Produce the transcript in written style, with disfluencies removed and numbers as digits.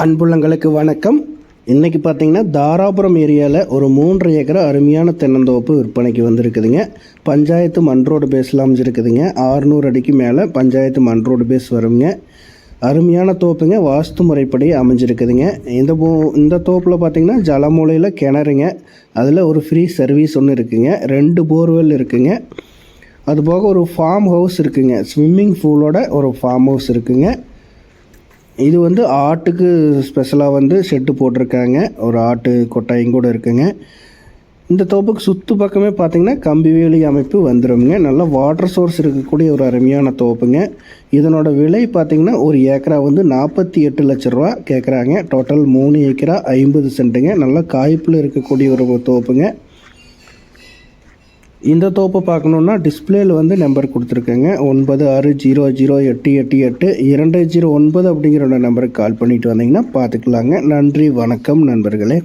அன்புள்ளங்களுக்கு வணக்கம். இன்றைக்கி பார்த்திங்கன்னா தாராபுரம் ஏரியாவில் ஒரு 3 ஏக்கர் அருமையான தென்னந்தோப்பு விற்பனைக்கு வந்திருக்குதுங்க. பஞ்சாயத்து மண் ரோடு பேஸில் அமைஞ்சிருக்குதுங்க. 600 அடிக்கு மேலே பஞ்சாயத்து மண் ரோடு பேஸ் வருங்க. அருமையான தோப்புங்க. வாஸ்து முறைப்படி அமைஞ்சிருக்குதுங்க. இந்த தோப்பில் பார்த்திங்கன்னா ஜலமூலையில் கிணறுங்க. அதில் ஒரு ஃப்ரீ சர்வீஸ் ஒன்று இருக்குதுங்க. 2 போர்வெல் இருக்குதுங்க. அதுபோக ஒரு ஃபார்ம் ஹவுஸ் இருக்குதுங்க. ஸ்விம்மிங் பூலோட ஒரு ஃபார்ம் ஹவுஸ் இருக்குதுங்க. இது ஆட்டுக்கு ஸ்பெஷலாக ஷெட்டு போட்டிருக்காங்க. ஒரு ஆட்டு கொட்டாயும் கூட இருக்குங்க. இந்த தோப்புக்கு சுற்று பக்கமே பார்த்திங்கன்னா கம்பி வேலி அமைப்பு வந்துடுங்க. நல்ல வாட்டர் சோர்ஸ் இருக்கக்கூடிய ஒரு அருமையான தோப்புங்க. இதனோட விலை பார்த்திங்கன்னா ஒரு ஏக்கரா 48 லட்ச ரூபா கேட்குறாங்க. டோட்டல் 3 ஏக்கரா 50 சென்ட்டுங்க. நல்ல காய்ப்பில் இருக்கக்கூடிய ஒரு தோப்புங்க. இந்த தோப்பை பார்க்கணுன்னா டிஸ்பிளேயில் நம்பர் கொடுத்துருக்கேங்க. 9600888209 அப்படிங்கிற நம்பருக்கு கால் பண்ணிவிட்டு வந்தீங்கன்னா பார்த்துக்கலாங்க. நன்றி, வணக்கம் நண்பர்களே.